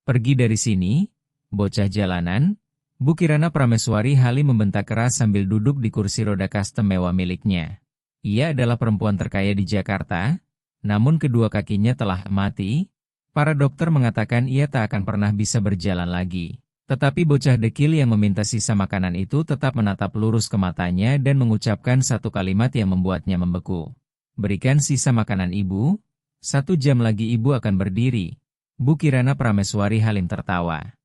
Pergi dari sini, bocah jalanan. Bu Kirana Prameswari Halim membentak keras sambil duduk di kursi roda custom mewah miliknya. Ia adalah perempuan terkaya di Jakarta, namun kedua kakinya telah mati. Para dokter mengatakan ia tak akan pernah bisa berjalan lagi. Tetapi bocah dekil yang meminta sisa makanan itu tetap menatap lurus ke matanya dan mengucapkan satu kalimat yang membuatnya membeku. Berikan sisa makanan ibu, 1 jam lagi ibu akan berdiri. Bu Kirana Prameswari Halim tertawa.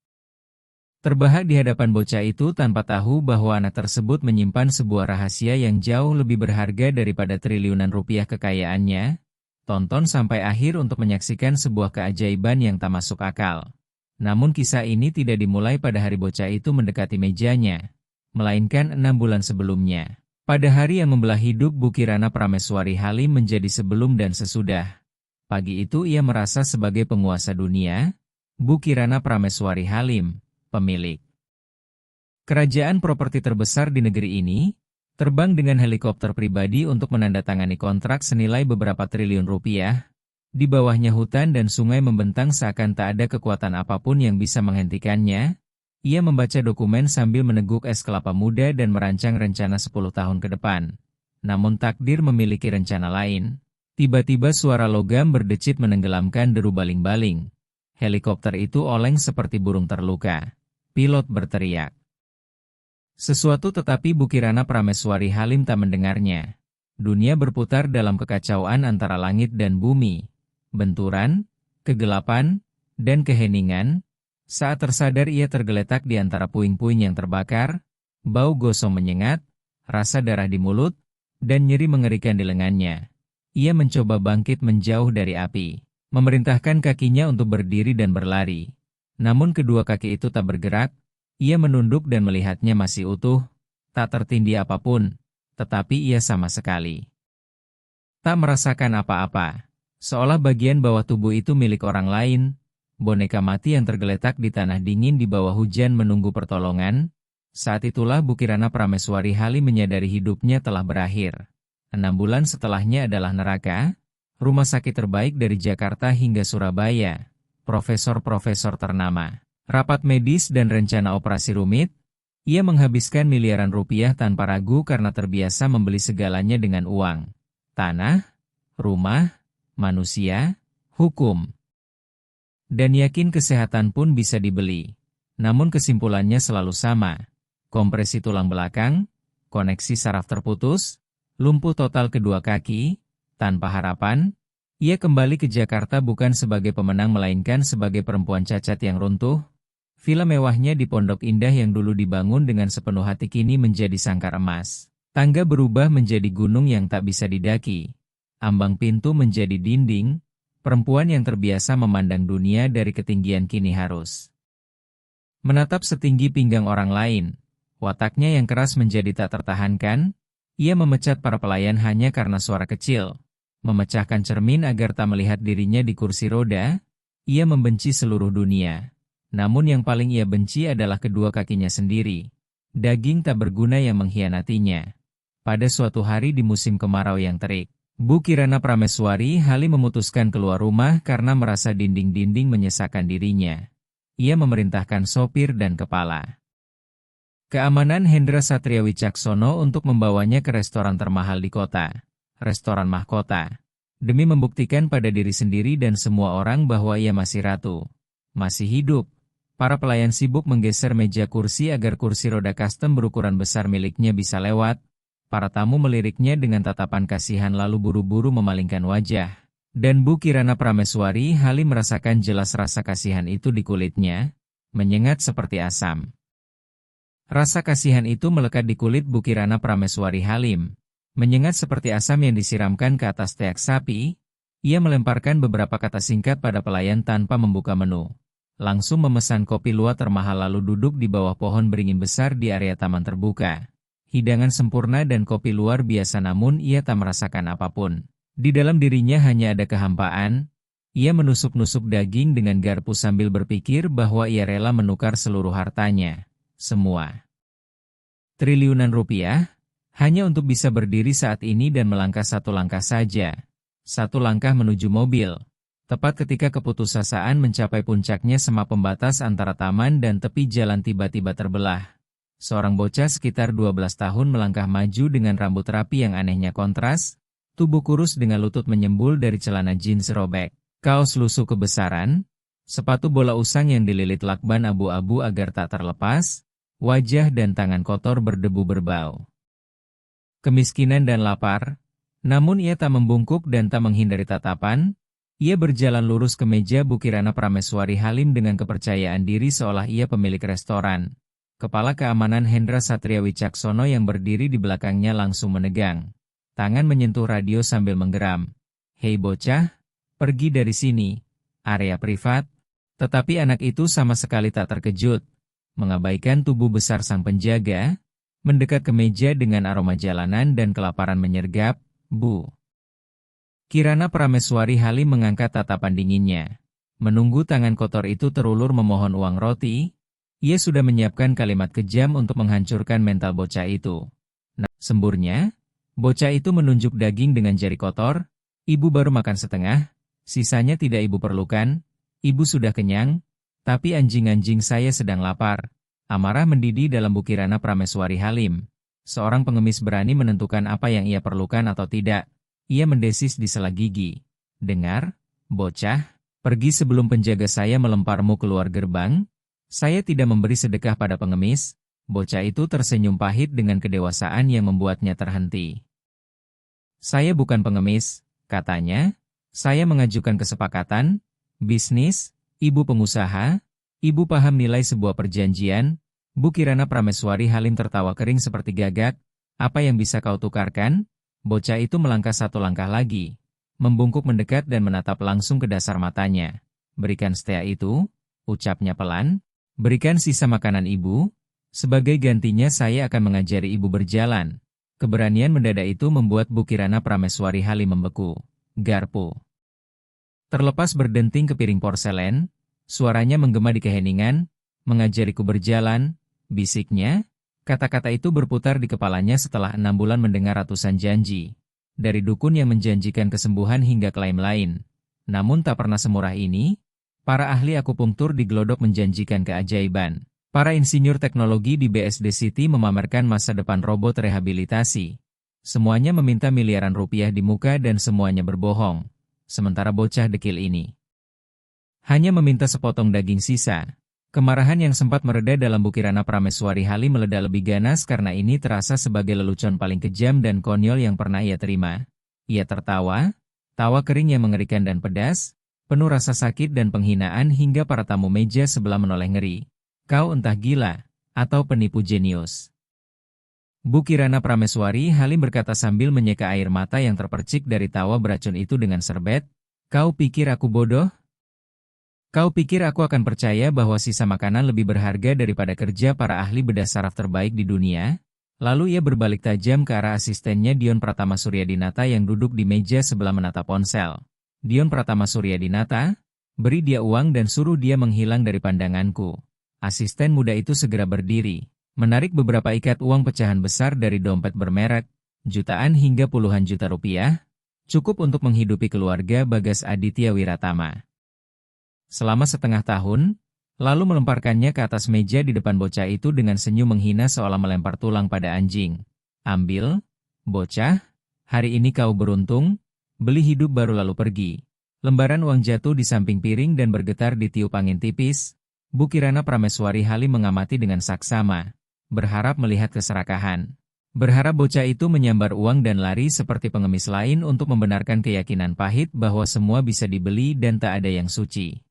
Terbahak di hadapan bocah itu tanpa tahu bahwa anak tersebut menyimpan sebuah rahasia yang jauh lebih berharga daripada triliunan rupiah kekayaannya. Tonton sampai akhir untuk menyaksikan sebuah keajaiban yang tak masuk akal. Namun kisah ini tidak dimulai pada hari bocah itu mendekati mejanya, melainkan 6 bulan sebelumnya. Pada hari yang membelah hidup Bu Kirana Prameswari Halim menjadi sebelum dan sesudah. Pagi itu ia merasa sebagai penguasa dunia. Bu Kirana Prameswari Halim, pemilik kerajaan properti terbesar di negeri ini, terbang dengan helikopter pribadi untuk menandatangani kontrak senilai beberapa triliun rupiah. Di bawahnya hutan dan sungai membentang seakan tak ada kekuatan apapun yang bisa menghentikannya. Ia membaca dokumen sambil meneguk es kelapa muda dan merancang rencana 10 tahun ke depan. Namun takdir memiliki rencana lain. Tiba-tiba suara logam berdecit menenggelamkan deru baling-baling. Helikopter itu oleng seperti burung terluka. Pilot berteriak sesuatu tetapi Bu Kirana Prameswari Halim tak mendengarnya. Dunia berputar dalam kekacauan antara langit dan bumi. Benturan, kegelapan, dan keheningan. Saat tersadar ia tergeletak di antara puing-puing yang terbakar, bau gosong menyengat, rasa darah di mulut, dan nyeri mengerikan di lengannya. Ia mencoba bangkit menjauh dari api, memerintahkan kakinya untuk berdiri dan berlari. Namun kedua kaki itu tak bergerak. Ia menunduk dan melihatnya masih utuh, tak tertindih apapun, tetapi ia sama sekali tak merasakan apa-apa. Seolah bagian bawah tubuh itu milik orang lain, boneka mati yang tergeletak di tanah dingin di bawah hujan menunggu pertolongan. Saat itulah Bu Kirana Prameswari Halim menyadari hidupnya telah berakhir. 6 bulan setelahnya adalah neraka, rumah sakit terbaik dari Jakarta hingga Surabaya, profesor-profesor ternama, rapat medis dan rencana operasi rumit. Ia menghabiskan miliaran rupiah tanpa ragu karena terbiasa membeli segalanya dengan uang. Tanah, rumah, manusia, hukum. Dan yakin kesehatan pun bisa dibeli. Namun kesimpulannya selalu sama. Kompresi tulang belakang, koneksi saraf terputus, lumpuh total kedua kaki, tanpa harapan. Ia kembali ke Jakarta bukan sebagai pemenang melainkan sebagai perempuan cacat yang runtuh. Villa mewahnya di Pondok Indah yang dulu dibangun dengan sepenuh hati kini menjadi sangkar emas. Tangga berubah menjadi gunung yang tak bisa didaki. Ambang pintu menjadi dinding. Perempuan yang terbiasa memandang dunia dari ketinggian kini harus menatap setinggi pinggang orang lain. Wataknya yang keras menjadi tak tertahankan. Ia memecat para pelayan hanya karena suara kecil. Memecahkan cermin agar tak melihat dirinya di kursi roda. Ia membenci seluruh dunia. Namun yang paling ia benci adalah kedua kakinya sendiri. Daging tak berguna yang mengkhianatinya. Pada suatu hari di musim kemarau yang terik, Bu Kirana Prameswari Halim memutuskan keluar rumah karena merasa dinding-dinding menyesakkan dirinya. Ia memerintahkan sopir dan kepala keamanan Hendra Satria Wicaksono untuk membawanya ke restoran termahal di kota, restoran mahkota, demi membuktikan pada diri sendiri dan semua orang bahwa ia masih ratu, masih hidup. Para pelayan sibuk menggeser meja kursi agar kursi roda custom berukuran besar miliknya bisa lewat. Para tamu meliriknya dengan tatapan kasihan lalu buru-buru memalingkan wajah. Dan Bu Kirana Prameswari Halim merasakan jelas rasa kasihan itu di kulitnya, menyengat seperti asam. Rasa kasihan itu melekat di kulit Bu Kirana Prameswari Halim, menyengat seperti asam yang disiramkan ke atas teak sapi. Ia melemparkan beberapa kata singkat pada pelayan tanpa membuka menu. Langsung memesan kopi luwak termahal lalu duduk di bawah pohon beringin besar di area taman terbuka. Hidangan sempurna dan kopi luar biasa namun ia tak merasakan apapun. Di dalam dirinya hanya ada kehampaan. Ia menusuk-nusuk daging dengan garpu sambil berpikir bahwa ia rela menukar seluruh hartanya. Semua triliunan rupiah, hanya untuk bisa berdiri saat ini dan melangkah satu langkah saja. Satu langkah menuju mobil. Tepat ketika keputusasaan mencapai puncaknya, sema pembatas antara taman dan tepi jalan tiba-tiba terbelah. Seorang bocah sekitar 12 tahun melangkah maju dengan rambut rapi yang anehnya kontras, tubuh kurus dengan lutut menyembul dari celana jeans robek, kaos lusuh kebesaran, sepatu bola usang yang dililit lakban abu-abu agar tak terlepas, wajah dan tangan kotor berdebu berbau. Kemiskinan dan lapar, namun ia tak membungkuk dan tak menghindari tatapan. Ia berjalan lurus ke meja Bu Kirana Prameswari Halim dengan kepercayaan diri seolah ia pemilik restoran. Kepala Keamanan Hendra Satria Wicaksono yang berdiri di belakangnya langsung menegang. Tangan menyentuh radio sambil menggeram. "Hei bocah, pergi dari sini, area privat." Tetapi anak itu sama sekali tak terkejut. Mengabaikan tubuh besar sang penjaga, mendekat ke meja dengan aroma jalanan dan kelaparan menyergap. "Bu." Kirana Prameswari Halim mengangkat tatapan dinginnya. Menunggu tangan kotor itu terulur memohon uang roti, ia sudah menyiapkan kalimat kejam untuk menghancurkan mental bocah itu. Nah, semburnya, bocah itu menunjuk daging dengan jari kotor. "Ibu baru makan setengah, sisanya tidak ibu perlukan. Ibu sudah kenyang, tapi anjing-anjing saya sedang lapar." Amarah mendidih dalam Bu Kirana Prameswari Halim. Seorang pengemis berani menentukan apa yang ia perlukan atau tidak. Ia mendesis di sela gigi. "Dengar, bocah, pergi sebelum penjaga saya melemparmu keluar gerbang. Saya tidak memberi sedekah pada pengemis." Bocah itu tersenyum pahit dengan kedewasaan yang membuatnya terhenti. "Saya bukan pengemis," katanya. "Saya mengajukan kesepakatan, bisnis, ibu pengusaha, ibu paham nilai sebuah perjanjian." Bu Kirana Prameswari Halim tertawa kering seperti gagak. "Apa yang bisa kau tukarkan?" Bocah itu melangkah satu langkah lagi, membungkuk mendekat dan menatap langsung ke dasar matanya. "Berikan setea itu," ucapnya pelan. "Berikan sisa makanan ibu. Sebagai gantinya saya akan mengajari ibu berjalan." Keberanian mendadak itu membuat Bu Kirana Prameswari Halim membeku. Garpu terlepas berdenting ke piring porselen, suaranya menggema di keheningan. "Mengajariku berjalan," bisiknya. Kata-kata itu berputar di kepalanya setelah 6 bulan mendengar ratusan janji. Dari dukun yang menjanjikan kesembuhan hingga klaim lain. Namun tak pernah semurah ini. Para ahli akupunktur di Glodok menjanjikan keajaiban. Para insinyur teknologi di BSD City memamerkan masa depan robot rehabilitasi. Semuanya meminta miliaran rupiah di muka dan semuanya berbohong. Sementara bocah dekil ini hanya meminta sepotong daging sisa. Kemarahan yang sempat mereda dalam Bu Kirana Prameswari Halim meledak lebih ganas karena ini terasa sebagai lelucon paling kejam dan konyol yang pernah ia terima. Ia tertawa, tawa kering yang mengerikan dan pedas, penuh rasa sakit dan penghinaan hingga para tamu meja sebelah menoleh ngeri. "Kau entah gila, atau penipu jenius." Bu Kirana Prameswari Halim berkata sambil menyeka air mata yang terpercik dari tawa beracun itu dengan serbet. "Kau pikir aku bodoh? Kau pikir aku akan percaya bahwa sisa makanan lebih berharga daripada kerja para ahli bedah saraf terbaik di dunia?" Lalu ia berbalik tajam ke arah asistennya Dion Pratama Suryadinata yang duduk di meja sebelah menatap ponsel. "Dion Pratama Suryadinata, beri dia uang dan suruh dia menghilang dari pandanganku." Asisten muda itu segera berdiri, menarik beberapa ikat uang pecahan besar dari dompet bermerek, jutaan hingga puluhan juta rupiah, cukup untuk menghidupi keluarga Bagas Aditya Wiratama selama setengah tahun, lalu melemparkannya ke atas meja di depan bocah itu dengan senyum menghina seolah melempar tulang pada anjing. "Ambil, bocah, hari ini kau beruntung, beli hidup baru lalu pergi." Lembaran uang jatuh di samping piring dan bergetar ditiup angin tipis. Bu Kirana Prameswari Halim mengamati dengan saksama, berharap melihat keserakahan. Berharap bocah itu menyambar uang dan lari seperti pengemis lain untuk membenarkan keyakinan pahit bahwa semua bisa dibeli dan tak ada yang suci.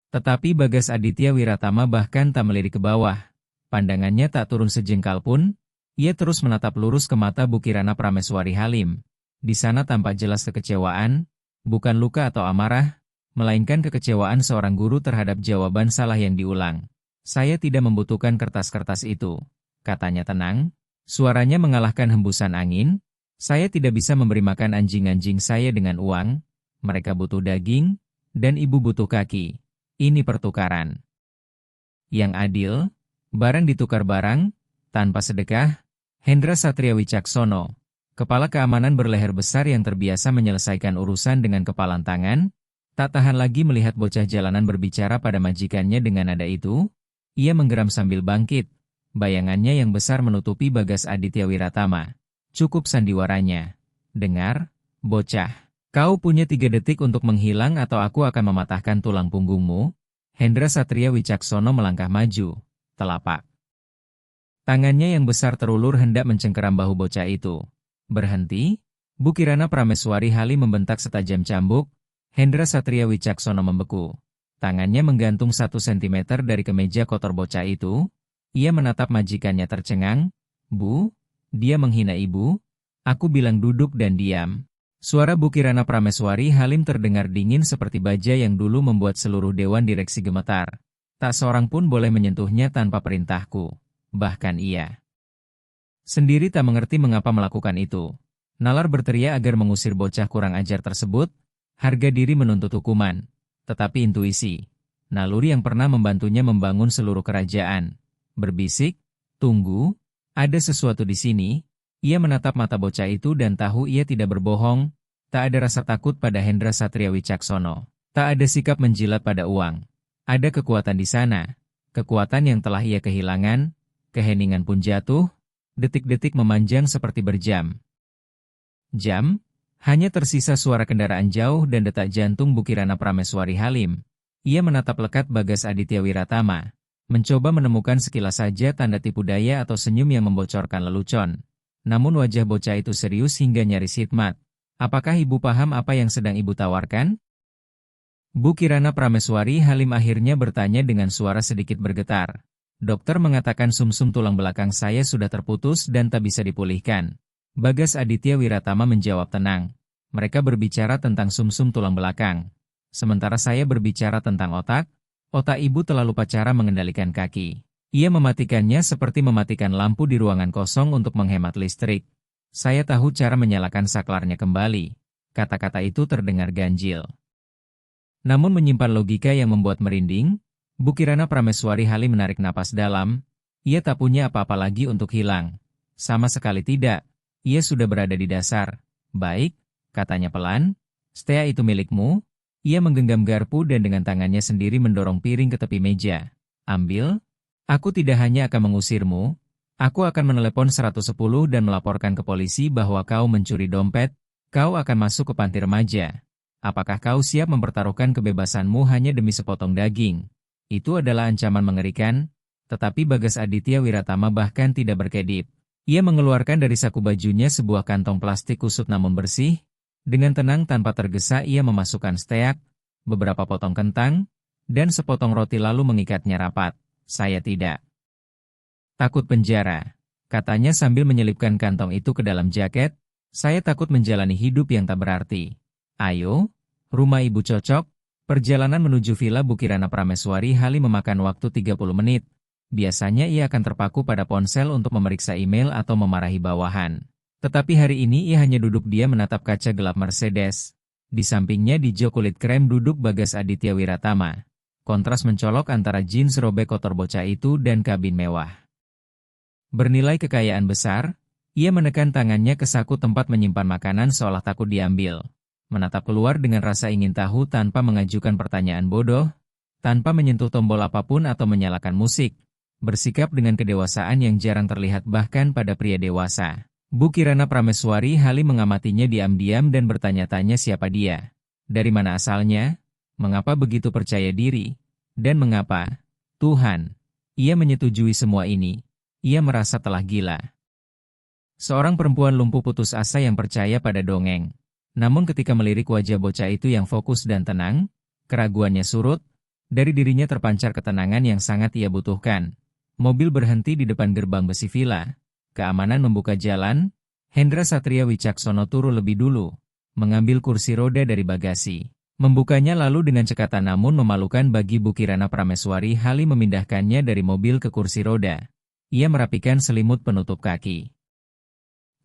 Tetapi Bagas Aditya Wiratama bahkan tak melirik ke bawah. Pandangannya tak turun sejengkal pun. Ia terus menatap lurus ke mata Bu Kirana Prameswari Halim. Di sana tampak jelas kekecewaan, bukan luka atau amarah, melainkan kekecewaan seorang guru terhadap jawaban salah yang diulang. "Saya tidak membutuhkan kertas-kertas itu," katanya tenang. Suaranya mengalahkan hembusan angin. "Saya tidak bisa memberi makan anjing-anjing saya dengan uang. Mereka butuh daging, dan ibu butuh kaki. Ini pertukaran yang adil, barang ditukar barang, tanpa sedekah." Hendra Satria Wicaksono, kepala keamanan berleher besar yang terbiasa menyelesaikan urusan dengan kepalan tangan, Tak tahan lagi melihat bocah jalanan berbicara pada majikannya dengan nada itu, ia menggeram sambil bangkit. Bayangannya yang besar menutupi Bagas Aditya Wiratama. Cukup sandiwaranya. Dengar, bocah. Kau punya 3 detik untuk menghilang atau aku akan mematahkan tulang punggungmu. Hendra Satria Wicaksono melangkah maju. Telapak tangannya yang besar terulur hendak mencengkeram bahu bocah itu. Berhenti. Bukirana Prameswari Halim membentak setajam cambuk. Hendra Satria Wicaksono membeku. Tangannya menggantung 1 sentimeter dari kemeja kotor bocah itu. Ia menatap majikannya tercengang. Bu, dia menghina ibu. Aku bilang duduk dan diam. Suara Bukirana Prameswari Halim terdengar dingin seperti baja yang dulu membuat seluruh dewan direksi gemetar. Tak seorang pun boleh menyentuhnya tanpa perintahku. Bahkan ia sendiri tak mengerti mengapa melakukan itu. Nalar berteriak agar mengusir bocah kurang ajar tersebut. Harga diri menuntut hukuman. Tetapi intuisi, naluri yang pernah membantunya membangun seluruh kerajaan, berbisik, tunggu, ada sesuatu di sini. Ia menatap mata bocah itu dan tahu ia tidak berbohong. Tak ada rasa takut pada Hendra Satria Wicaksono. Tak ada sikap menjilat pada uang. Ada kekuatan di sana. Kekuatan yang telah ia kehilangan. Keheningan pun jatuh. Detik-detik memanjang seperti berjam. Jam? Hanya tersisa suara kendaraan jauh dan detak jantung Bukirana Prameswari Halim. Ia menatap lekat Bagas Aditya Wiratama. Mencoba menemukan sekilas saja tanda tipu daya atau senyum yang membocorkan lelucon. Namun wajah bocah itu serius hingga nyaris hikmat. Apakah ibu paham apa yang sedang ibu tawarkan? Bukirana Prameswari Halim akhirnya bertanya dengan suara sedikit bergetar. Dokter mengatakan sumsum tulang belakang saya sudah terputus dan tak bisa dipulihkan. Bagas Aditya Wiratama menjawab tenang. Mereka berbicara tentang sumsum tulang belakang. Sementara saya berbicara tentang otak. Otak ibu terlalu lupa cara mengendalikan kaki. Ia mematikannya seperti mematikan lampu di ruangan kosong untuk menghemat listrik. Saya tahu cara menyalakan saklarnya kembali. Kata-kata itu terdengar ganjil. Namun menyimpan logika yang membuat merinding. Bukirana Prameswari Halim menarik napas dalam. Ia tak punya apa-apa lagi untuk hilang. Sama sekali tidak. Ia sudah berada di dasar. Baik, katanya pelan. Stea itu milikmu. Ia menggenggam garpu dan dengan tangannya sendiri mendorong piring ke tepi meja. Ambil. Aku tidak hanya akan mengusirmu. Aku akan menelepon 110 dan melaporkan ke polisi bahwa kau mencuri dompet. Kau akan masuk ke panti remaja. Apakah kau siap mempertaruhkan kebebasanmu hanya demi sepotong daging? Itu adalah ancaman mengerikan. Tetapi Bagas Aditya Wiratama bahkan tidak berkedip. Ia mengeluarkan dari saku bajunya sebuah kantong plastik kusut namun bersih. Dengan tenang tanpa tergesa ia memasukkan steak, beberapa potong kentang, dan sepotong roti lalu mengikatnya rapat. Saya tidak takut penjara, katanya sambil menyelipkan kantong itu ke dalam jaket. Saya takut menjalani hidup yang tak berarti. Ayo, rumah ibu cocok. Perjalanan menuju villa Bukirana Prameswari Halim memakan waktu 30 menit. Biasanya ia akan terpaku pada ponsel untuk memeriksa email atau memarahi bawahan. Tetapi hari ini ia hanya duduk diam menatap kaca gelap Mercedes. Di sampingnya di jok kulit krem duduk Bagas Aditya Wiratama. Kontras mencolok antara jeans robek kotor bocah itu dan kabin mewah bernilai kekayaan besar. Ia menekan tangannya ke saku tempat menyimpan makanan seolah takut diambil. Menatap keluar dengan rasa ingin tahu tanpa mengajukan pertanyaan bodoh, tanpa menyentuh tombol apapun atau menyalakan musik. Bersikap dengan kedewasaan yang jarang terlihat bahkan pada pria dewasa. Bukirana Prameswari Halim mengamatinya diam-diam dan bertanya-tanya siapa dia. Dari mana asalnya? Mengapa begitu percaya diri? Dan mengapa? Tuhan, ia menyetujui semua ini. Ia merasa telah gila. Seorang perempuan lumpuh putus asa yang percaya pada dongeng. Namun ketika melirik wajah bocah itu yang fokus dan tenang, keraguannya surut, dari dirinya terpancar ketenangan yang sangat ia butuhkan. Mobil berhenti di depan gerbang besi villa. Keamanan membuka jalan. Hendra Satria Wicaksono turun lebih dulu, mengambil kursi roda dari bagasi. Membukanya lalu dengan cekatan namun memalukan bagi Bukirana Prameswari Halim memindahkannya dari mobil ke kursi roda. Ia merapikan selimut penutup kaki.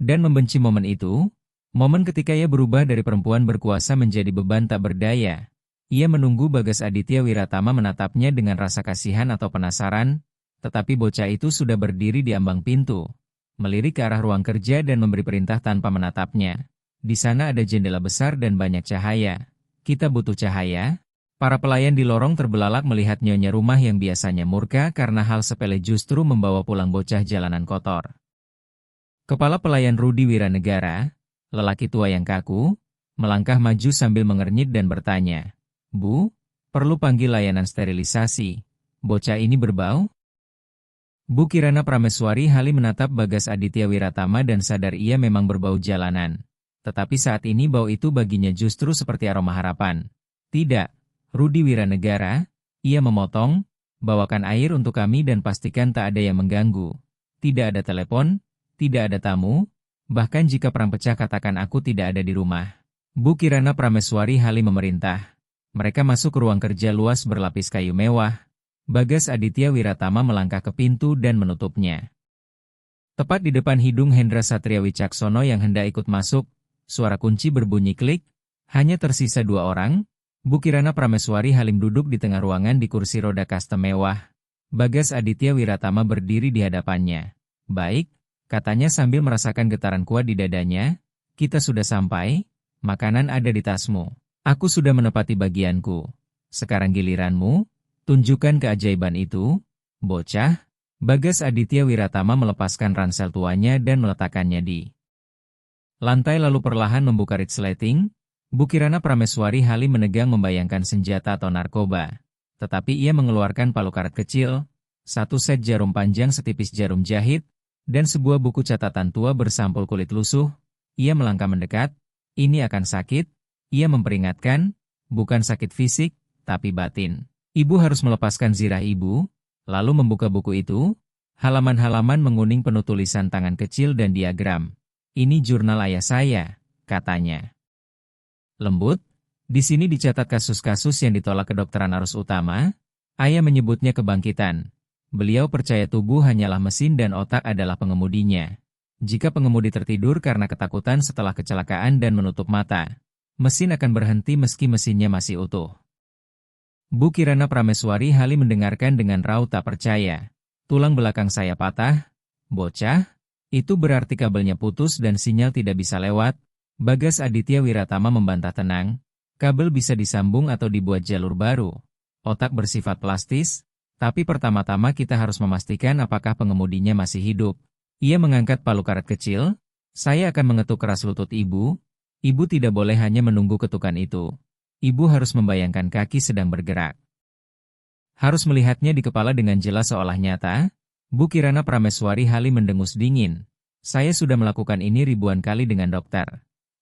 Dan membenci momen itu. Momen ketika ia berubah dari perempuan berkuasa menjadi beban tak berdaya. Ia menunggu Bagas Aditya Wiratama menatapnya dengan rasa kasihan atau penasaran, tetapi bocah itu sudah berdiri di ambang pintu, melirik ke arah ruang kerja dan memberi perintah tanpa menatapnya. Di sana ada jendela besar dan banyak cahaya. Kita butuh cahaya. Para pelayan di lorong terbelalak melihat nyonya rumah yang biasanya murka karena hal sepele justru membawa pulang bocah jalanan kotor. Kepala pelayan Rudi Wiranegara, lelaki tua yang kaku, melangkah maju sambil mengernyit dan bertanya, "Bu, perlu panggil layanan sterilisasi. Bocah ini berbau?" Bu Kirana Prameswari Halim menatap Bagas Aditya Wiratama dan sadar ia memang berbau jalanan. Tetapi saat ini bau itu baginya justru seperti aroma harapan. "Tidak, Rudi Wiranegara," ia memotong, "bawakan air untuk kami dan pastikan tak ada yang mengganggu. Tidak ada telepon, tidak ada tamu, bahkan jika perang pecah katakan aku tidak ada di rumah." Bu Kirana Prameswari Halim memerintah. Mereka masuk ke ruang kerja luas berlapis kayu mewah. Bagas Aditya Wiratama melangkah ke pintu dan menutupnya. Tepat di depan hidung Hendra Satria Wicaksono yang hendak ikut masuk, suara kunci berbunyi klik, hanya tersisa 2 orang. Bu Kirana Prameswari Halim duduk di tengah ruangan di kursi roda custom mewah. Bagas Aditya Wiratama berdiri di hadapannya. "Baik," katanya sambil merasakan getaran kuat di dadanya, "kita sudah sampai, makanan ada di tasmu. Aku sudah menepati bagianku. Sekarang giliranmu, tunjukkan keajaiban itu, bocah." Bagas Aditya Wiratama melepaskan ransel tuanya dan meletakkannya di lantai lalu perlahan membuka resleting. Bu Kirana Prameswari Halim menegang membayangkan senjata atau narkoba. Tetapi ia mengeluarkan palu karet kecil, 1 set jarum panjang setipis jarum jahit, dan sebuah buku catatan tua bersampul kulit lusuh. Ia melangkah mendekat. "Ini akan sakit," ia memperingatkan, "bukan sakit fisik, tapi batin. Ibu harus melepaskan zirah ibu." Lalu membuka buku itu. Halaman-halaman menguning penuh tulisan tangan kecil dan diagram. "Ini jurnal ayah saya," katanya. Lembut, "Di sini dicatat kasus-kasus yang ditolak kedokteran arus utama. Ayah menyebutnya kebangkitan. Beliau percaya tubuh hanyalah mesin dan otak adalah pengemudinya. Jika pengemudi tertidur karena ketakutan setelah kecelakaan dan menutup mata, mesin akan berhenti meski mesinnya masih utuh." Bu Kirana Prameswari Halim mendengarkan dengan raut tak percaya. "Tulang belakang saya patah, bocah? Itu berarti kabelnya putus dan sinyal tidak bisa lewat." Bagas Aditya Wiratama membantah tenang, "Kabel bisa disambung atau dibuat jalur baru. Otak bersifat plastis, tapi pertama-tama kita harus memastikan apakah pengemudinya masih hidup." Ia mengangkat palu karet kecil. "Saya akan mengetuk keras lutut ibu. Ibu tidak boleh hanya menunggu ketukan itu. Ibu harus membayangkan kaki sedang bergerak. Harus melihatnya di kepala dengan jelas seolah nyata." Bu Kirana Prameswari Halim mendengus dingin. "Saya sudah melakukan ini ribuan kali dengan dokter.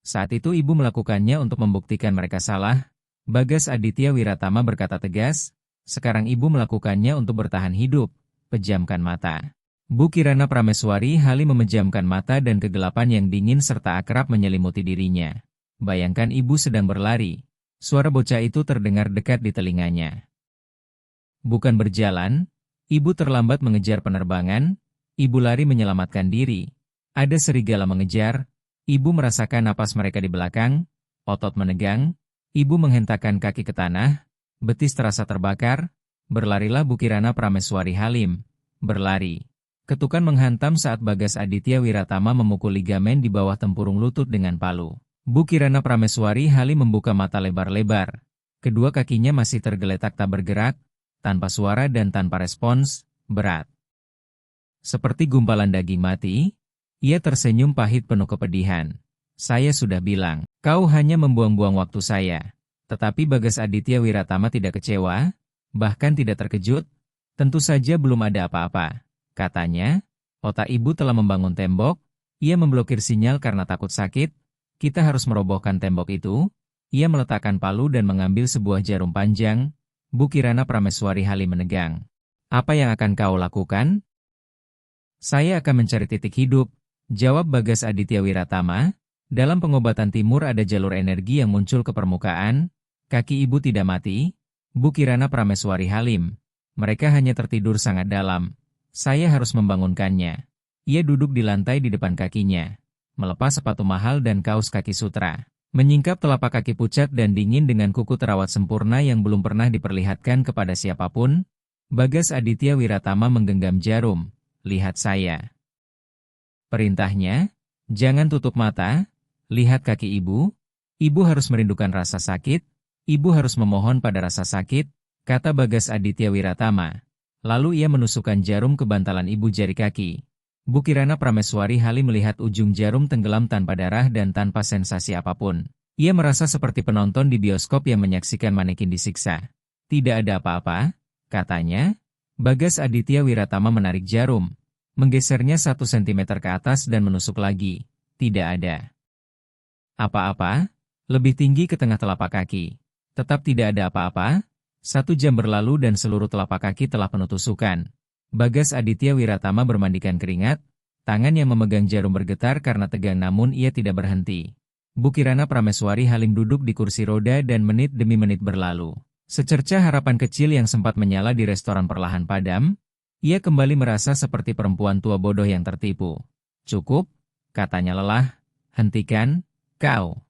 Saat itu ibu melakukannya untuk membuktikan mereka salah." Bagas Aditya Wiratama berkata tegas, "Sekarang ibu melakukannya untuk bertahan hidup. Pejamkan mata." Bu Kirana Prameswari Halim memejamkan mata dan kegelapan yang dingin serta akrab menyelimuti dirinya. Bayangkan ibu sedang berlari. Suara bocah itu terdengar dekat di telinganya. Bukan berjalan, ibu terlambat mengejar penerbangan, ibu lari menyelamatkan diri. Ada serigala mengejar. Ibu merasakan napas mereka di belakang, otot menegang, ibu menghentakkan kaki ke tanah, betis terasa terbakar. Berlarilah Bu Kirana Prameswari Halim. Berlari. Ketukan menghantam saat Bagas Aditya Wiratama memukul ligamen di bawah tempurung lutut dengan palu. Bu Kirana Prameswari Halim membuka mata lebar-lebar. Kedua kakinya masih tergeletak tak bergerak, tanpa suara dan tanpa respons, berat. Seperti gumpalan daging mati. Ia tersenyum pahit penuh kepedihan. "Saya sudah bilang, kau hanya membuang-buang waktu saya." Tetapi Bagas Aditya Wiratama tidak kecewa, bahkan tidak terkejut. "Tentu saja belum ada apa-apa," katanya. "Otak ibu telah membangun tembok." Ia memblokir sinyal karena takut sakit. "Kita harus merobohkan tembok itu." Ia meletakkan palu dan mengambil sebuah jarum panjang. Bu Kirana Prameswari Halim menegang. "Apa yang akan kau lakukan?" "Saya akan mencari titik hidup," jawab Bagas Aditya Wiratama. "Dalam pengobatan timur ada jalur energi yang muncul ke permukaan. Kaki ibu tidak mati." Bu Kirana Prameswari Halim. "Mereka hanya tertidur sangat dalam. Saya harus membangunkannya." Ia duduk di lantai di depan kakinya. Melepas sepatu mahal dan kaos kaki sutra. Menyingkap telapak kaki pucat dan dingin dengan kuku terawat sempurna yang belum pernah diperlihatkan kepada siapapun. Bagas Aditya Wiratama menggenggam jarum. "Lihat saya." Perintahnya, "Jangan tutup mata, lihat kaki ibu." Ibu harus merindukan rasa sakit, Ibu harus memohon pada rasa sakit, kata Bagas Aditya Wiratama. Lalu ia menusukkan jarum ke bantalan ibu jari kaki. Bu Kirana Prameswari Halim melihat ujung jarum tenggelam tanpa darah dan tanpa sensasi apapun. Ia merasa seperti penonton di bioskop yang menyaksikan manekin disiksa. Tidak ada apa-apa, katanya. Bagas Aditya Wiratama menarik jarum, menggesernya 1 sentimeter ke atas dan menusuk lagi. Tidak ada apa-apa, lebih tinggi ke tengah telapak kaki. Tetap tidak ada apa-apa. 1 jam berlalu dan seluruh telapak kaki telah penuh tusukan. Bagas Aditya Wiratama bermandikan keringat, tangan yang memegang jarum bergetar karena tegang namun ia tidak berhenti. Bu Kirana Prameswari Halim duduk di kursi roda dan menit demi menit berlalu. Secercah harapan kecil yang sempat menyala di restoran perlahan padam, ia kembali merasa seperti perempuan tua bodoh yang tertipu. Cukup, katanya lelah, hentikan, kau.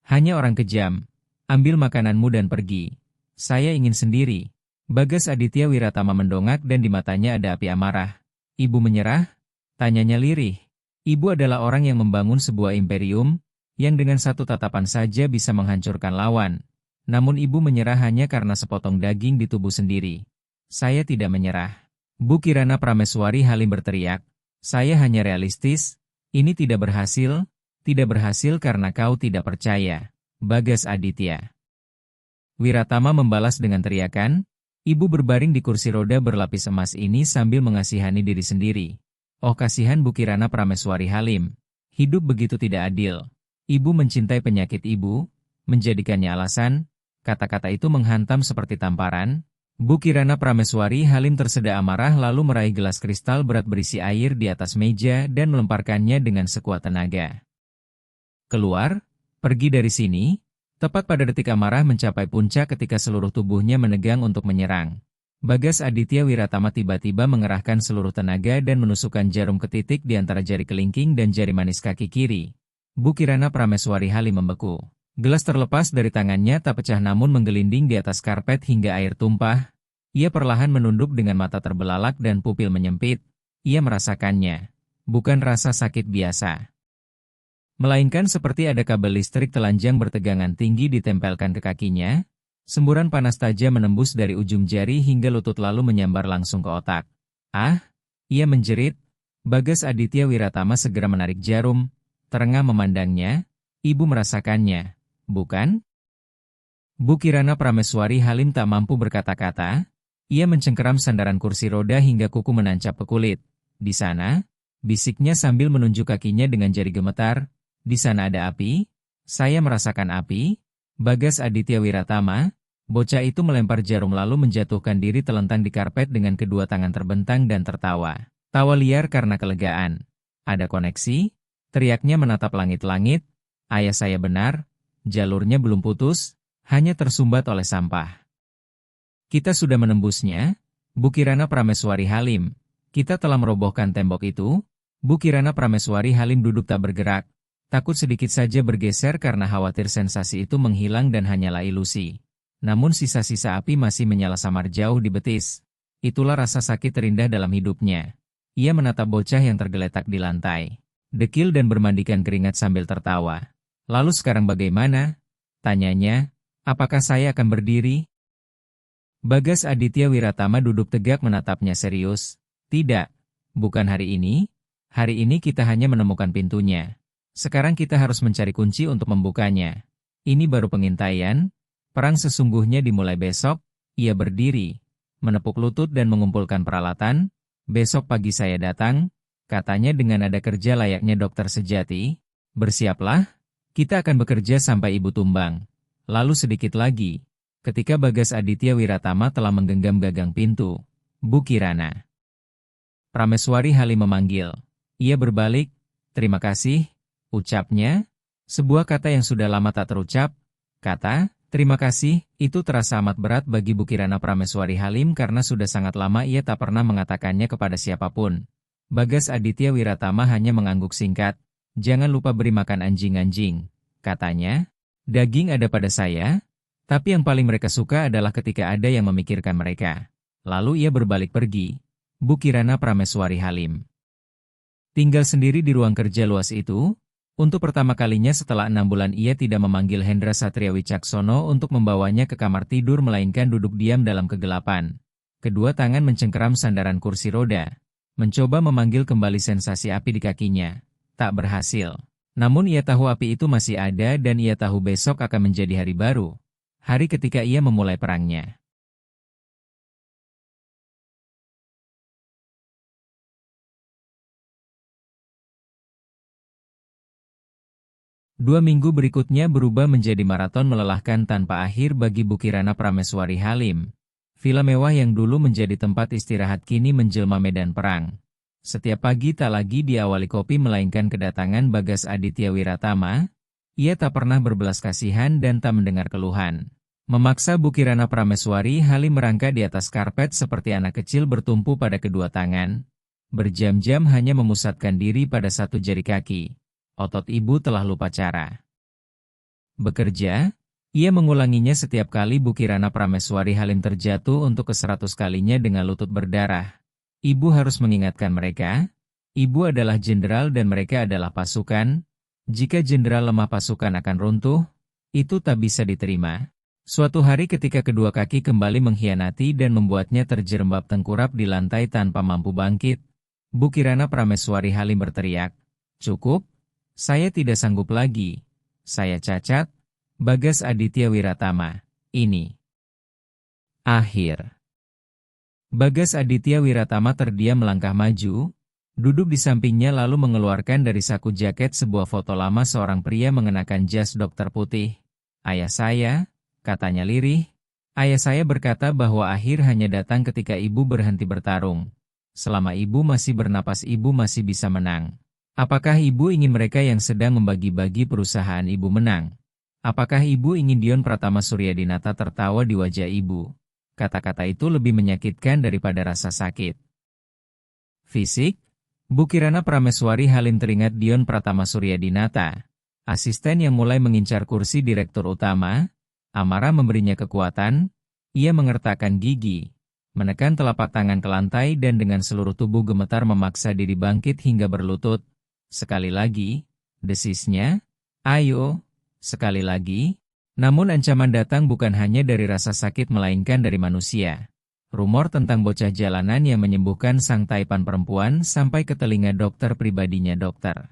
Hanya orang kejam, ambil makananmu dan pergi. Saya ingin sendiri. Bagas Aditya Wiratama mendongak dan di matanya ada api amarah. Ibu menyerah? Tanyanya lirih. Ibu adalah orang yang membangun sebuah imperium, yang dengan 1 tatapan saja bisa menghancurkan lawan. Namun ibu menyerah hanya karena sepotong daging di tubuh sendiri. Saya tidak menyerah. Bu Kirana Prameswari Halim berteriak. Saya hanya realistis, ini tidak berhasil karena kau tidak percaya. Bagas Aditya Wiratama membalas dengan teriakan. Ibu berbaring di kursi roda berlapis emas ini sambil mengasihani diri sendiri. Oh kasihan Bu Kirana Prameswari Halim. Hidup begitu tidak adil. Ibu mencintai penyakit ibu, menjadikannya alasan. Kata-kata itu menghantam seperti tamparan. Bu Kirana Prameswari Halim tersedak amarah lalu meraih gelas kristal berat berisi air di atas meja dan melemparkannya dengan sekuat tenaga. Keluar, pergi dari sini. Tepat pada detik amarah mencapai puncak ketika seluruh tubuhnya menegang untuk menyerang. Bagas Aditya Wiratama tiba-tiba mengerahkan seluruh tenaga dan menusukkan jarum ke titik di antara jari kelingking dan jari manis kaki kiri. Bu Kirana Prameswari Halim membeku. Gelas terlepas dari tangannya tak pecah namun menggelinding di atas karpet hingga air tumpah. Ia perlahan menunduk dengan mata terbelalak dan pupil menyempit. Ia merasakannya. Bukan rasa sakit biasa, melainkan seperti ada kabel listrik telanjang bertegangan tinggi ditempelkan ke kakinya. Semburan panas tajam menembus dari ujung jari hingga lutut lalu menyambar langsung ke otak. Ah, ia menjerit. Bagas Aditya Wiratama segera menarik jarum, terengah memandangnya. Ibu merasakannya, bukan? Bu Kirana Prameswari Halim tak mampu berkata-kata. Ia mencengkeram sandaran kursi roda hingga kuku menancap ke kulit. Di sana, bisiknya sambil menunjuk kakinya dengan jari gemetar. Di sana ada api? Saya merasakan api? Bagas Aditya Wiratama, bocah itu melempar jarum lalu menjatuhkan diri telentang di karpet dengan kedua tangan terbentang dan tertawa. Tawa liar karena kelegaan. Ada koneksi? Teriaknya menatap langit-langit. Ayah saya benar, jalurnya belum putus, hanya tersumbat oleh sampah. Kita sudah menembusnya, Bu Kirana Prameswari Halim. Kita telah merobohkan tembok itu. Bu Kirana Prameswari Halim duduk tak bergerak. Takut sedikit saja bergeser karena khawatir sensasi itu menghilang dan hanyalah ilusi. Namun sisa-sisa api masih menyala samar jauh di betis. Itulah rasa sakit terindah dalam hidupnya. Ia menatap bocah yang tergeletak di lantai, dekil dan bermandikan keringat sambil tertawa. Lalu sekarang bagaimana? Tanyanya, apakah saya akan berdiri? Bagas Aditya Wiratama duduk tegak menatapnya serius. Tidak, bukan hari ini. Hari ini kita hanya menemukan pintunya. Sekarang kita harus mencari kunci untuk membukanya. Ini baru pengintaian. Perang sesungguhnya dimulai besok. Ia berdiri, menepuk lutut dan mengumpulkan peralatan. Besok pagi saya datang, katanya dengan nada kerja layaknya dokter sejati. Bersiaplah, kita akan bekerja sampai ibu tumbang. Lalu sedikit lagi, ketika Bagas Aditya Wiratama telah menggenggam gagang pintu, Bu Kirana Prameswari Halim memanggil. Ia berbalik, terima kasih. Ucapnya, sebuah kata yang sudah lama tak terucap. Kata, terima kasih, itu terasa amat berat bagi Bu Kirana Prameswari Halim karena sudah sangat lama ia tak pernah mengatakannya kepada siapapun. Bagas Aditya Wiratama hanya mengangguk singkat. Jangan lupa beri makan anjing-anjing, katanya. Daging ada pada saya, tapi yang paling mereka suka adalah ketika ada yang memikirkan mereka. Lalu ia berbalik pergi. Bu Kirana Prameswari Halim tinggal sendiri di ruang kerja luas itu. Untuk pertama kalinya setelah 6 bulan ia tidak memanggil Hendra Satria Wicaksono untuk membawanya ke kamar tidur melainkan duduk diam dalam kegelapan. Kedua tangan mencengkeram sandaran kursi roda. Mencoba memanggil kembali sensasi api di kakinya. Tak berhasil. Namun ia tahu api itu masih ada dan ia tahu besok akan menjadi hari baru. Hari ketika ia memulai perangnya. Dua minggu berikutnya berubah menjadi maraton melelahkan tanpa akhir bagi Bukirana Prameswari Halim. Villa mewah yang dulu menjadi tempat istirahat kini menjelma medan perang. Setiap pagi tak lagi diawali kopi melainkan kedatangan Bagas Aditya Wiratama. Ia tak pernah berbelas kasihan dan tak mendengar keluhan. Memaksa Bukirana Prameswari Halim merangkak di atas karpet seperti anak kecil bertumpu pada kedua tangan. Berjam-jam hanya memusatkan diri pada satu jari kaki. Otot ibu telah lupa cara bekerja. Ia mengulanginya setiap kali Bukirana Prameswari Halim terjatuh untuk ke-100 kalinya dengan lutut berdarah. Ibu harus mengingatkan mereka. Ibu adalah jenderal dan mereka adalah pasukan. Jika jenderal lemah pasukan akan runtuh, itu tak bisa diterima. Suatu hari ketika kedua kaki kembali mengkhianati dan membuatnya terjerembab tengkurap di lantai tanpa mampu bangkit, Bukirana Prameswari Halim berteriak, "Cukup! Saya tidak sanggup lagi. Saya cacat." Bagas Aditya Wiratama. Ini akhir. Bagas Aditya Wiratama terdiam melangkah maju, duduk di sampingnya lalu mengeluarkan dari saku jaket sebuah foto lama seorang pria mengenakan jas dokter putih. "Ayah saya," katanya lirih. "Ayah saya berkata bahwa akhir hanya datang ketika ibu berhenti bertarung. Selama ibu masih bernapas ibu masih bisa menang. Apakah ibu ingin mereka yang sedang membagi-bagi perusahaan ibu menang? Apakah ibu ingin Dion Pratama Suryadinata tertawa di wajah ibu?" Kata-kata itu lebih menyakitkan daripada rasa sakit fisik. Bukirana Prameswari Halim teringat Dion Pratama Suryadinata, asisten yang mulai mengincar kursi direktur utama. Amarah memberinya kekuatan. Ia mengertakkan gigi, menekan telapak tangan ke lantai dan dengan seluruh tubuh gemetar memaksa diri bangkit hingga berlutut. Sekali lagi, desisnya, "Ayo!" Sekali lagi, namun ancaman datang bukan hanya dari rasa sakit melainkan dari manusia. Rumor tentang bocah jalanan yang menyembuhkan sang taipan perempuan sampai ke telinga dokter pribadinya Dr.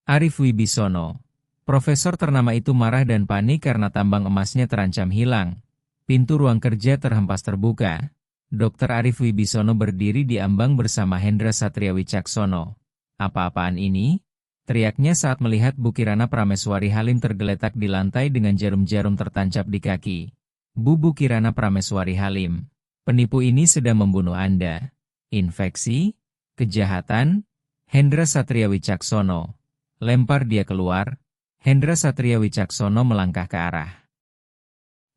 Arif Wibisono. Profesor ternama itu marah dan panik karena tambang emasnya terancam hilang. Pintu ruang kerja terhempas terbuka. Dr. Arif Wibisono berdiri di ambang bersama Hendra Satria Wicaksono. "Apa-apaan ini?" teriaknya saat melihat Bukirana Prameswari Halim tergeletak di lantai dengan jarum-jarum tertancap di kaki. "Bu Bukirana Prameswari Halim, penipu ini sedang membunuh Anda. Infeksi? Kejahatan?" Hendra Satria Wicaksono. "Lempar dia keluar." Hendra Satria Wicaksono melangkah ke arah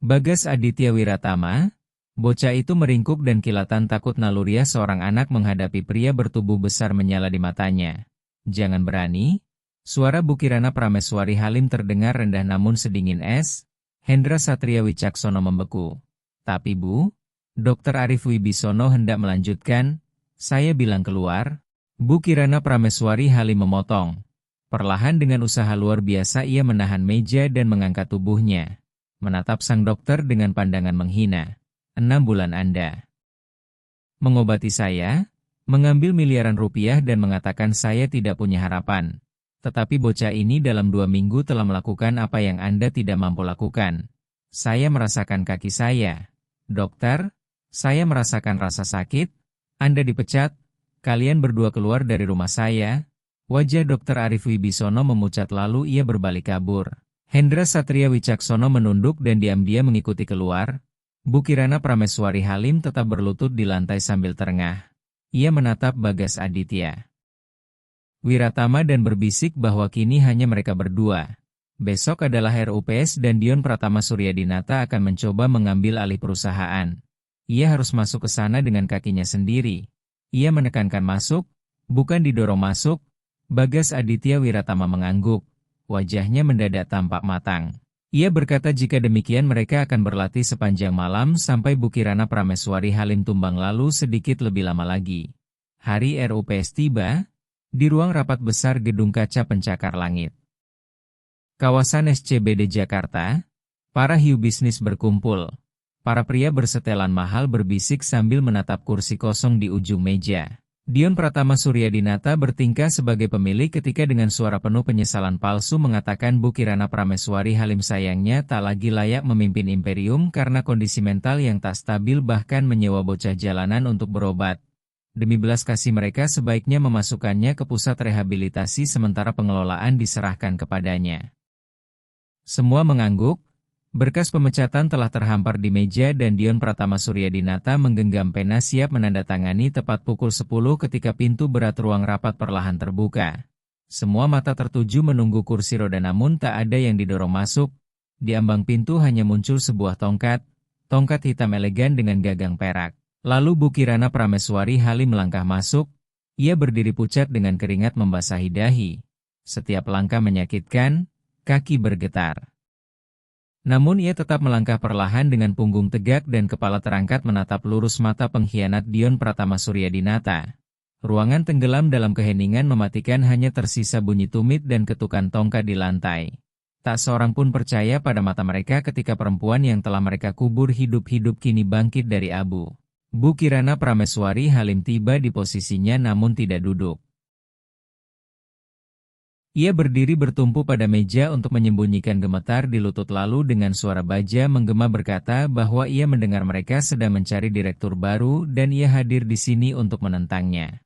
Bagas Aditya Wiratama. Bocah itu meringkuk dan kilatan takut naluriah seorang anak menghadapi pria bertubuh besar menyala di matanya. "Jangan berani." Suara Bukirana Prameswari Halim terdengar rendah namun sedingin es. Hendra Satria Wicaksono membeku. "Tapi Bu," Dr. Arif Wibisono hendak melanjutkan, "saya bilang keluar." Bukirana Prameswari Halim memotong. Perlahan dengan usaha luar biasa ia menahan meja dan mengangkat tubuhnya. Menatap sang dokter dengan pandangan menghina. "6 bulan Anda mengobati saya, mengambil miliaran rupiah dan mengatakan saya tidak punya harapan. Tetapi bocah ini dalam 2 minggu telah melakukan apa yang Anda tidak mampu lakukan. Saya merasakan kaki saya. Dokter, saya merasakan rasa sakit. Anda dipecat. Kalian berdua keluar dari rumah saya." Wajah Dr. Arif Wibisono memucat lalu ia berbalik kabur. Hendra Satria Wicaksono menunduk dan diam-diam mengikuti keluar. Bukirana Prameswari Halim tetap berlutut di lantai sambil terengah. Ia menatap Bagas Aditya Wiratama dan berbisik bahwa kini hanya mereka berdua. Besok adalah RUPS dan Dion Pratama Suryadinata akan mencoba mengambil alih perusahaan. Ia harus masuk ke sana dengan kakinya sendiri. Ia menekankan masuk, bukan didorong masuk. Bagas Aditya Wiratama mengangguk. Wajahnya mendadak tampak matang. Ia berkata jika demikian mereka akan berlatih sepanjang malam sampai Bukirana Prameswari Halim tumbang lalu sedikit lebih lama lagi. Hari RUPS tiba. Di ruang rapat besar gedung kaca pencakar langit. Kawasan SCBD Jakarta, para hiu bisnis berkumpul. Para pria bersetelan mahal berbisik sambil menatap kursi kosong di ujung meja. Dion Pratama Suryadinata bertingkah sebagai pemilik ketika dengan suara penuh penyesalan palsu mengatakan Bu Kirana Prameswari Halim sayangnya tak lagi layak memimpin imperium karena kondisi mental yang tak stabil bahkan menyewa bocah jalanan untuk berobat. Demi belas kasih mereka sebaiknya memasukkannya ke pusat rehabilitasi sementara pengelolaan diserahkan kepadanya. Semua mengangguk. Berkas pemecatan telah terhampar di meja dan Dion Pratama Suryadinata menggenggam pena siap menandatangani tepat pukul 10 ketika pintu berat ruang rapat perlahan terbuka. Semua mata tertuju menunggu kursi roda namun tak ada yang didorong masuk. Di ambang pintu hanya muncul sebuah tongkat hitam elegan dengan gagang perak. Lalu Bu Kirana Prameswari Halim melangkah masuk. Ia berdiri pucat dengan keringat membasahi dahi. Setiap langkah menyakitkan, kaki bergetar. Namun ia tetap melangkah perlahan dengan punggung tegak dan kepala terangkat menatap lurus mata pengkhianat Dion Pratama Suryadinata. Ruangan tenggelam dalam keheningan mematikan hanya tersisa bunyi tumit dan ketukan tongkat di lantai. Tak seorang pun percaya pada mata mereka ketika perempuan yang telah mereka kubur hidup-hidup kini bangkit dari abu. Bu Kirana Prameswari Halim tiba di posisinya namun tidak duduk. Ia berdiri bertumpu pada meja untuk menyembunyikan gemetar di lutut lalu dengan suara baja menggema berkata bahwa ia mendengar mereka sedang mencari direktur baru dan ia hadir di sini untuk menentangnya.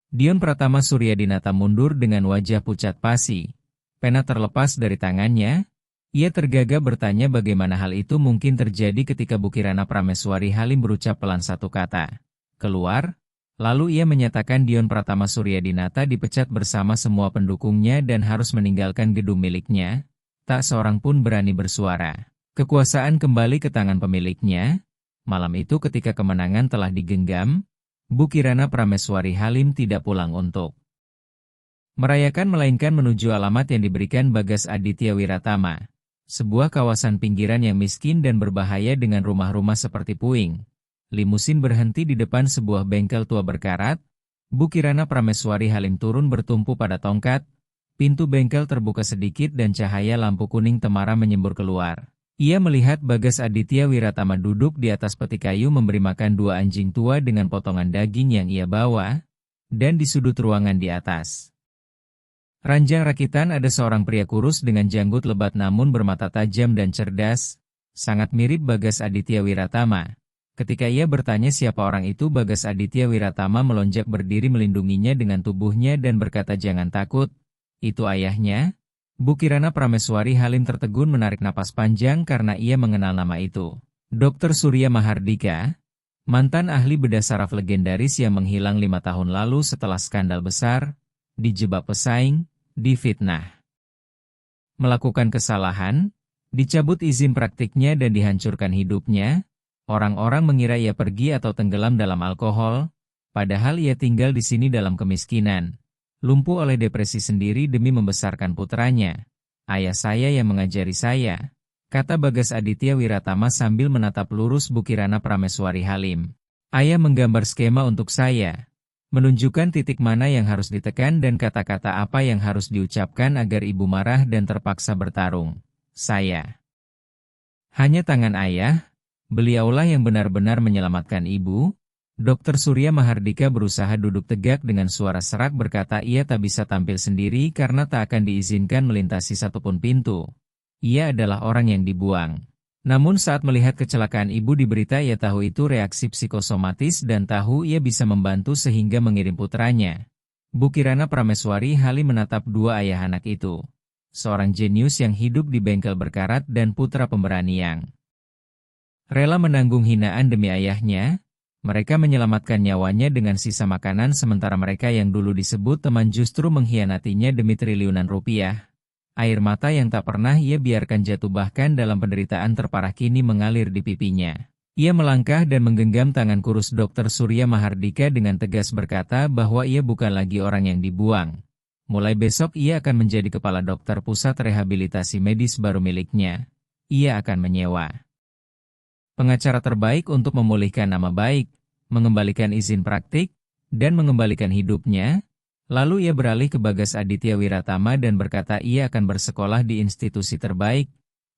Dion Pratama Suryadinata mundur dengan wajah pucat pasi. Pena terlepas dari tangannya. Ia tergagap bertanya bagaimana hal itu mungkin terjadi ketika Bu Kirana Prameswari Halim berucap pelan satu kata. Keluar. Lalu ia menyatakan Dion Pratama Suryadinata dipecat bersama semua pendukungnya dan harus meninggalkan gedung miliknya. Tak seorang pun berani bersuara. Kekuasaan kembali ke tangan pemiliknya. Malam itu ketika kemenangan telah digenggam, Bu Kirana Prameswari Halim tidak pulang untuk merayakan melainkan menuju alamat yang diberikan Bagas Aditya Wiratama. Sebuah kawasan pinggiran yang miskin dan berbahaya dengan rumah-rumah seperti puing. Limusin berhenti di depan sebuah bengkel tua berkarat. Bu Kirana Prameswari Halim turun bertumpu pada tongkat. Pintu bengkel terbuka sedikit dan cahaya lampu kuning temara menyembur keluar. Ia melihat Bagas Aditya Wiratama duduk di atas peti kayu memberi makan dua anjing tua dengan potongan daging yang ia bawa, dan di sudut ruangan di atas ranjang rakitan ada seorang pria kurus dengan janggut lebat namun bermata tajam dan cerdas, sangat mirip Bagas Aditya Wiratama. Ketika ia bertanya siapa orang itu, Bagas Aditya Wiratama melonjak berdiri melindunginya dengan tubuhnya dan berkata jangan takut, itu ayahnya. Bu Kirana Prameswari Halim tertegun menarik napas panjang karena ia mengenal nama itu. Dr. Surya Mahardika, mantan ahli bedah saraf legendaris yang menghilang 5 tahun lalu setelah skandal besar, dijebak pesaing, difitnah, melakukan kesalahan, dicabut izin praktiknya dan dihancurkan hidupnya. Orang-orang mengira ia pergi atau tenggelam dalam alkohol, padahal ia tinggal di sini dalam kemiskinan. Lumpuh oleh depresi sendiri demi membesarkan putranya. Ayah saya yang mengajari saya, kata Bagas Aditya Wiratama sambil menatap lurus Bu Kirana Prameswari Halim. Ayah menggambar skema untuk saya, menunjukkan titik mana yang harus ditekan dan kata-kata apa yang harus diucapkan agar ibu marah dan terpaksa bertarung. Saya hanya tangan ayah. Beliaulah yang benar-benar menyelamatkan ibu. Dr. Surya Mahardika berusaha duduk tegak dengan suara serak berkata ia tak bisa tampil sendiri karena tak akan diizinkan melintasi satupun pintu. Ia adalah orang yang dibuang. Namun saat melihat kecelakaan ibu di berita ia tahu itu reaksi psikosomatis dan tahu ia bisa membantu sehingga mengirim putranya. Bu Kirana Prameswari Halim menatap dua ayah anak itu. Seorang jenius yang hidup di bengkel berkarat dan putra pemberani yang rela menanggung hinaan demi ayahnya. Mereka menyelamatkan nyawanya dengan sisa makanan sementara mereka yang dulu disebut teman justru mengkhianatinya demi triliunan rupiah. Air mata yang tak pernah ia biarkan jatuh bahkan dalam penderitaan terparah kini mengalir di pipinya. Ia melangkah dan menggenggam tangan kurus Dr. Surya Mahardika dengan tegas berkata bahwa ia bukan lagi orang yang dibuang. Mulai besok ia akan menjadi kepala dokter pusat rehabilitasi medis baru miliknya. Ia akan menyewa pengacara terbaik untuk memulihkan nama baik, mengembalikan izin praktik, dan mengembalikan hidupnya. Lalu ia beralih ke Bagas Aditya Wiratama dan berkata ia akan bersekolah di institusi terbaik.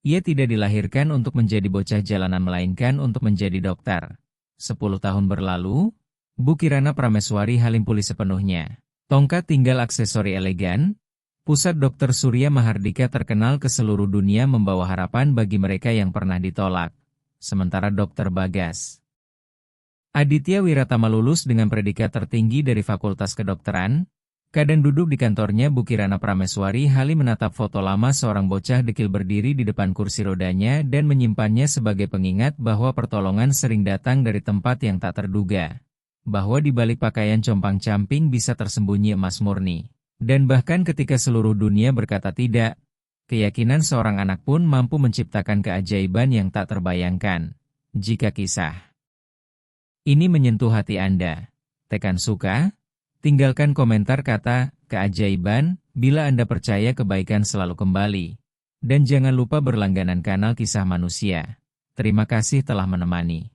Ia tidak dilahirkan untuk menjadi bocah jalanan melainkan untuk menjadi dokter. 10 tahun berlalu, Bu Kirana Prameswari Halim pulih sepenuhnya. Tongkat tinggal aksesori elegan. Pusat Dr. Surya Mahardika terkenal ke seluruh dunia membawa harapan bagi mereka yang pernah ditolak. Sementara Dr. Bagas Aditya Wiratama lulus dengan predikat tertinggi dari Fakultas Kedokteran. Kadang duduk di kantornya Bu Kirana Prameswari Halim menatap foto lama seorang bocah dekil berdiri di depan kursi rodanya dan menyimpannya sebagai pengingat bahwa pertolongan sering datang dari tempat yang tak terduga. Bahwa di balik pakaian compang-camping bisa tersembunyi emas murni. Dan bahkan ketika seluruh dunia berkata tidak, keyakinan seorang anak pun mampu menciptakan keajaiban yang tak terbayangkan. Jika kisah ini menyentuh hati Anda, tekan suka. Tinggalkan komentar kata keajaiban bila Anda percaya kebaikan selalu kembali. Dan jangan lupa berlangganan kanal Kisah Manusia. Terima kasih telah menemani.